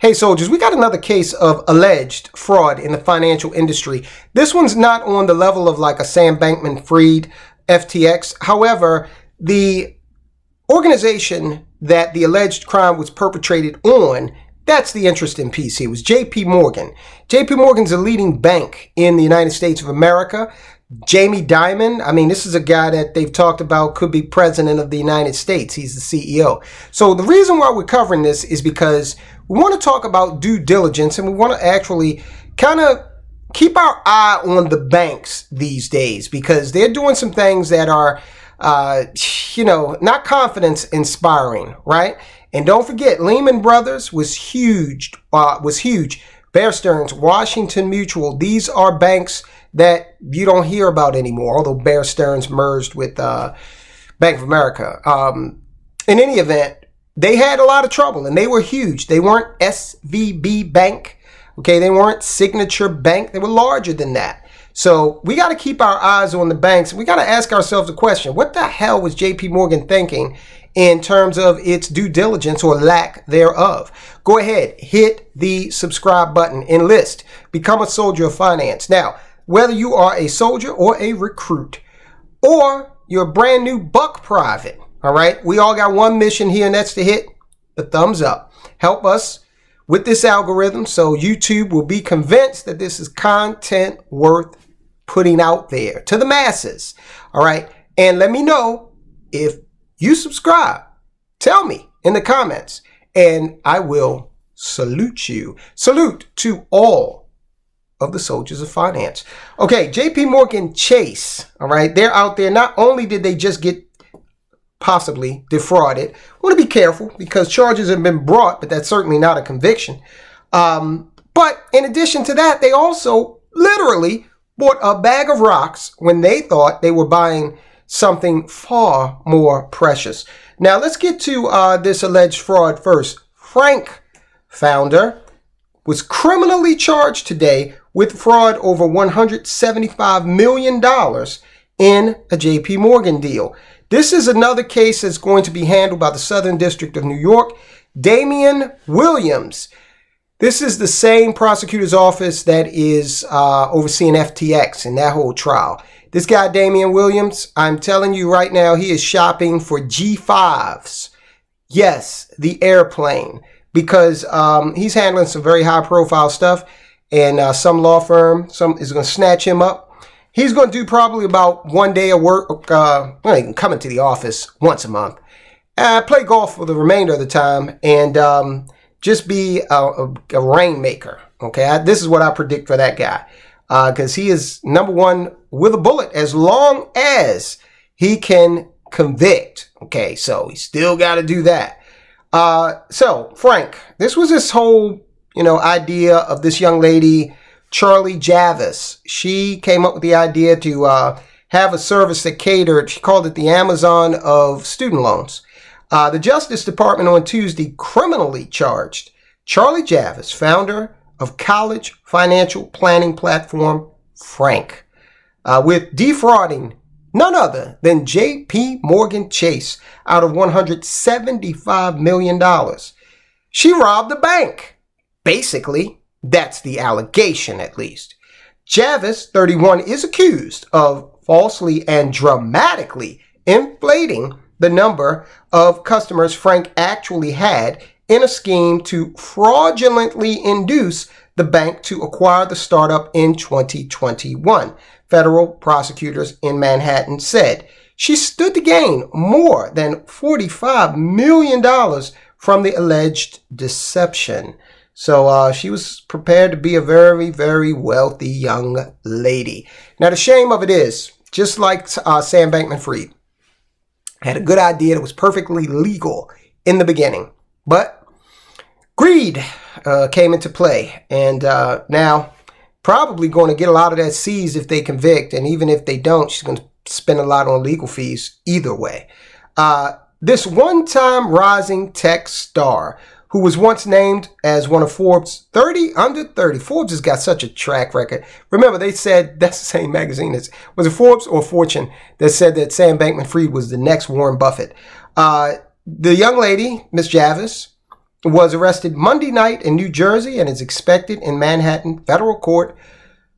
Hey, soldiers, we got another case of alleged fraud in the financial industry. This one's not on the level of like a Sam Bankman-Fried FTX. However, the organization that the alleged crime was perpetrated on, that's the interesting piece here, was JP Morgan. JP Morgan's a leading bank in the United States of America. Jamie Dimon, I mean, this is a guy that they've talked about could be president of the United States. He's the CEO. So the reason why we're covering this is because we want to talk about due diligence, and we want to actually kind of keep our eye on the banks these days, because they're doing some things that are, not confidence inspiring, right? And don't forget, Lehman Brothers was huge. Bear Stearns, Washington Mutual, these are banks that you don't hear about anymore, although Bear Stearns merged with Bank of America. In any event, they had a lot of trouble, and they were huge. They weren't SVB Bank, okay? They weren't Signature Bank. They were larger than that. So we got to keep our eyes on the banks. We got to ask ourselves the question, what the hell was JP Morgan thinking in terms of its due diligence or lack thereof? Go ahead, hit the subscribe button, enlist, become a soldier of finance. Now, whether you are a soldier or a recruit, or you're a brand new buck private, all right, we all got one mission here, and that's to hit the thumbs up. Help us with this algorithm so YouTube will be convinced that this is content worth putting out there to the masses. All right, and let me know if you subscribe. Tell me in the comments, and I will salute you. Salute to all of the soldiers of finance. Okay, JP Morgan Chase, all right, they're out there. Not only did they just get possibly defrauded, want to be careful because charges have been brought, but that's certainly not a conviction. But in addition to that, they also literally bought a bag of rocks when they thought they were buying something far more precious. Now, let's get to this alleged fraud first. Frank, founder, was criminally charged today with fraud over $175 million in a JP Morgan deal. This is another case that's going to be handled by the Southern District of New York. Damian Williams. This is the same prosecutor's office that is overseeing FTX and that whole trial. This guy, Damian Williams, I'm telling you right now, he is shopping for G5s. Yes, the airplane. Because he's handling some very high-profile stuff, and some law firm is going to snatch him up. He's going to do probably about one day of work, he can come into the office once a month, play golf for the remainder of the time, and just be a rainmaker. Okay, this is what I predict for that guy, because he is number one with a bullet as long as he can convict. Okay, so he still got to do that. So Frank, this was this whole, idea of this young lady, Charlie Javis. She came up with the idea to have a service that catered. She called it the Amazon of student loans. The Justice Department on Tuesday criminally charged Charlie Javis, founder of college financial planning platform Frank, with defrauding none other than JP Morgan Chase out of $175 million. She robbed the bank. Basically, that's the allegation, at least. Javis, 31, is accused of falsely and dramatically inflating the number of customers Frank actually had in a scheme to fraudulently induce the bank to acquire the startup in 2021. Federal prosecutors in Manhattan said she stood to gain more than $45 million from the alleged deception. So she was prepared to be a very, very wealthy young lady. Now, the shame of it is, just like Sam Bankman-Fried, had a good idea that was perfectly legal in the beginning. But greed came into play. And now probably going to get a lot of that seized if they convict. And even if they don't, she's going to spend a lot on legal fees either way. This one-time rising tech star who was once named as one of Forbes 30 under 30. Forbes has got such a track record. Remember, they said, that's the same magazine as, was it Forbes or Fortune, that said that Sam Bankman-Fried was the next Warren Buffett. The young lady, Miss Javis, was arrested Monday night in New Jersey and is expected in Manhattan federal court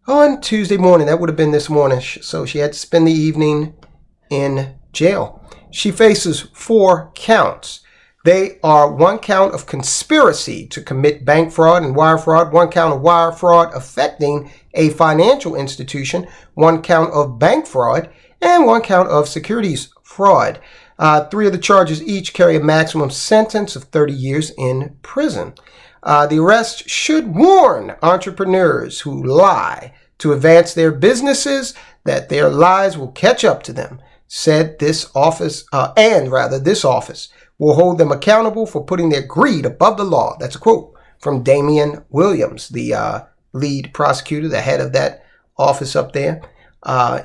on Tuesday morning. That would have been this morning. So she had to spend the evening in jail. She faces 4 counts. They are 1 count of conspiracy to commit bank fraud and wire fraud, 1 count of wire fraud affecting a financial institution, 1 count of bank fraud, and 1 count of securities fraud. 3 of the charges each carry a maximum sentence of 30 years in prison. The arrest should warn entrepreneurs who lie to advance their businesses that their lies will catch up to them, said this office, this office will hold them accountable for putting their greed above the law. That's a quote from Damian Williams, the lead prosecutor, the head of that office up there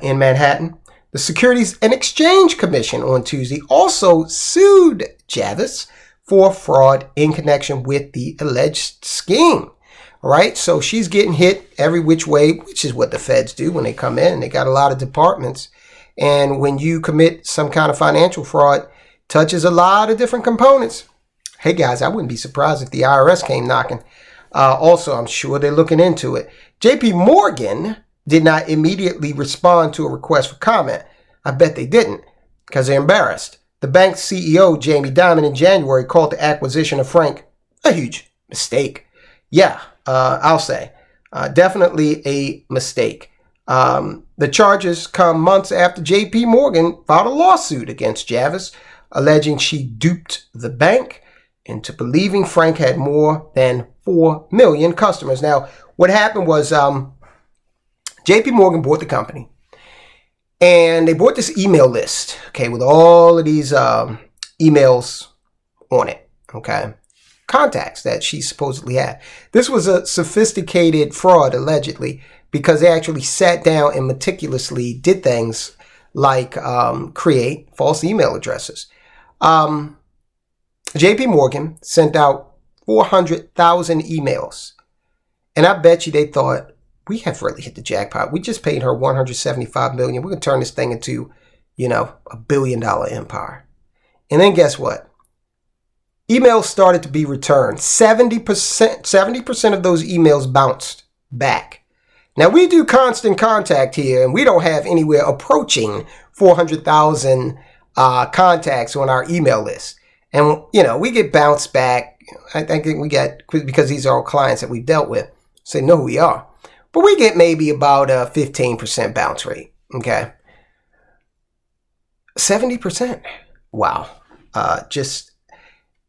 in Manhattan. The Securities and Exchange Commission on Tuesday also sued Javis for fraud in connection with the alleged scheme. All right, so she's getting hit every which way, which is what the feds do when they come in. They got a lot of departments. And when you commit some kind of financial fraud, touches a lot of different components. Hey guys, I wouldn't be surprised if the IRS came knocking. Also, I'm sure they're looking into it. JP Morgan did not immediately respond to a request for comment. I bet they didn't, because they're embarrassed. The bank's CEO, Jamie Dimon, in January called the acquisition of Frank a huge mistake. Yeah, I'll say. Definitely a mistake. The charges come months after JP Morgan filed a lawsuit against Javis, alleging she duped the bank into believing Frank had more than 4 million customers. Now, what happened was JP Morgan bought the company, and they bought this email list, okay, with all of these emails on it, okay, contacts that she supposedly had. This was a sophisticated fraud, allegedly, because they actually sat down and meticulously did things like create false email addresses. JP Morgan sent out 400,000 emails. And I bet you they thought, we have really hit the jackpot. We just paid her $175 million. We're going to turn this thing into, $1 billion empire. And then guess what? Emails started to be returned. 70% of those emails bounced back. Now, we do constant contact here, and we don't have anywhere approaching 400,000 contacts on our email list. And, we get bounced back. I think we get, because these are all clients that we've dealt with, so they know who we are. But we get maybe about a 15% bounce rate, okay? 70%. Wow. Just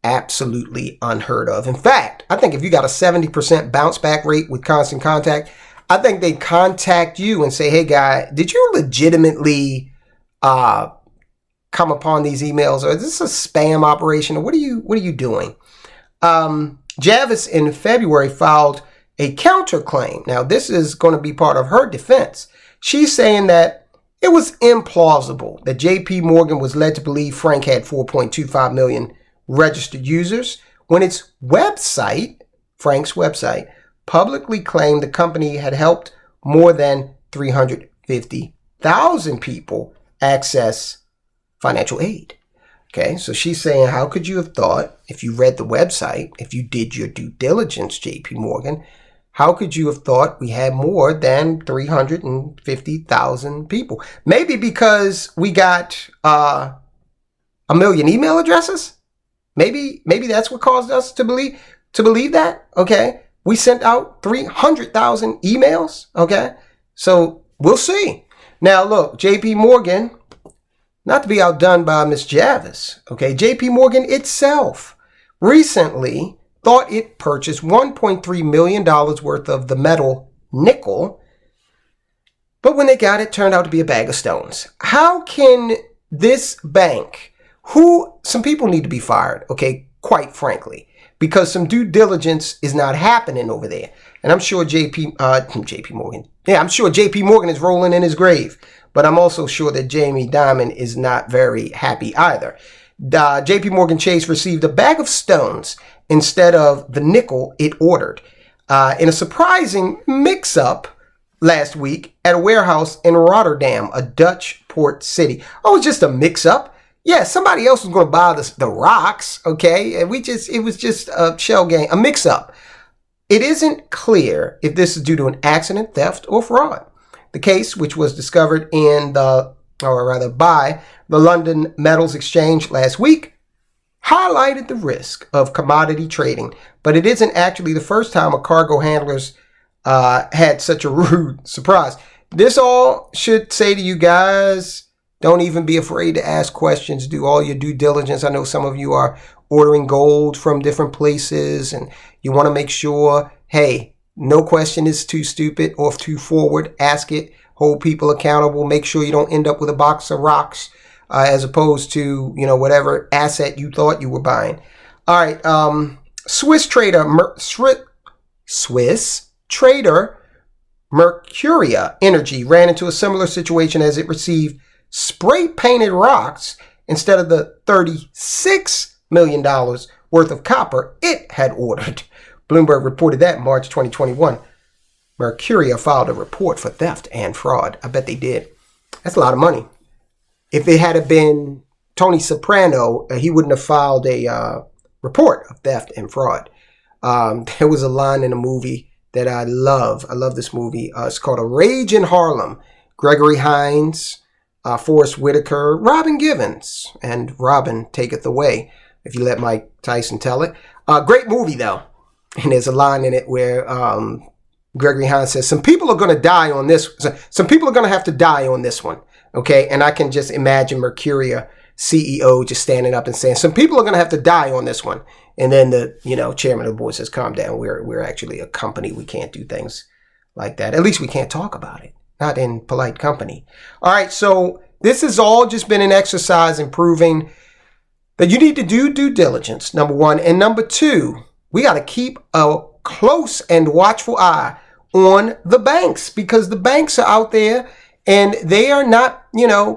absolutely unheard of. In fact, I think if you got a 70% bounce back rate with constant contact, I think they contact you and say, hey, guy, did you legitimately come upon these emails? Or is this a spam operation? Or what are you doing? Javis in February filed a counterclaim. Now, this is going to be part of her defense. She's saying that it was implausible that JP Morgan was led to believe Frank had 4.25 million registered users when its website, Frank's website, publicly claimed the company had helped more than 350,000 people access financial aid. Okay, so she's saying, how could you have thought, if you read the website, if you did your due diligence, JP Morgan, how could you have thought we had more than 350,000 people? Maybe because we got 1 million email addresses? Maybe that's what caused us to believe that, okay? We sent out 300,000 emails, okay? So we'll see. Now, look, JP Morgan, not to be outdone by Miss Javis, okay? JP Morgan itself recently thought it purchased $1.3 million worth of the metal nickel, but when they got it, turned out to be a bag of stones. How can this bank, some people need to be fired, okay, quite frankly, because some due diligence is not happening over there. And I'm sure JP Morgan. Yeah, I'm sure JP Morgan is rolling in his grave. But I'm also sure that Jamie Dimon is not very happy either. JP Morgan Chase received a bag of stones instead of the nickel it ordered in a surprising mix-up last week at a warehouse in Rotterdam, a Dutch port city. Oh, it's just a mix-up. Yeah, somebody else was going to buy the rocks, okay? And it was just a shell game, a mix-up. It isn't clear if this is due to an accident, theft, or fraud. The case, which was discovered by the London Metals Exchange last week, highlighted the risk of commodity trading, but it isn't actually the first time a cargo handler's had such a rude surprise. This all should say to you guys, don't even be afraid to ask questions. Do all your due diligence. I know some of you are ordering gold from different places and you want to make sure, hey, no question is too stupid or too forward. Ask it. Hold people accountable. Make sure you don't end up with a box of rocks as opposed to, whatever asset you thought you were buying. All right. Swiss trader Mercuria Energy ran into a similar situation as it received spray-painted rocks instead of the $36 million worth of copper it had ordered. Bloomberg reported that in March 2021. Mercuria filed a report for theft and fraud. I bet they did. That's a lot of money. If it had been Tony Soprano, he wouldn't have filed a report of theft and fraud. There was a line in a movie that I love. I love this movie. It's called A Rage in Harlem. Gregory Hines, Forrest Whitaker, Robin Givens, and Robin Taketh Away, if you let Mike Tyson tell it. Great movie, though. And there's a line in it where Gregory Hines says, some people are going to die on this. Some people are going to have to die on this one. Okay. And I can just imagine Mercuria CEO just standing up and saying, some people are going to have to die on this one. And then the, chairman of the board says, calm down. We're actually a company. We can't do things like that. At least we can't talk about it. Not in polite company. All right. So this has all just been an exercise in proving that you need to do due diligence, number one. And number two, we got to keep a close and watchful eye on the banks, because the banks are out there and they are not,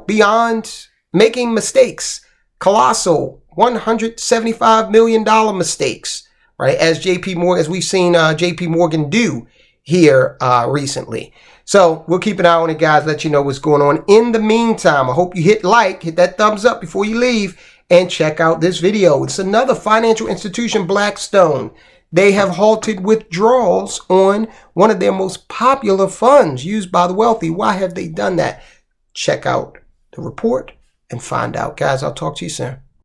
beyond making mistakes. Colossal $175 million mistakes, right? As we've seen JP Morgan do here recently. So we'll keep an eye on it, guys, let you know what's going on. In the meantime, I hope you hit that thumbs up before you leave, and check out this video. It's another financial institution, Blackstone. They have halted withdrawals on one of their most popular funds used by the wealthy. Why have they done that? Check out the report and find out. Guys, I'll talk to you soon.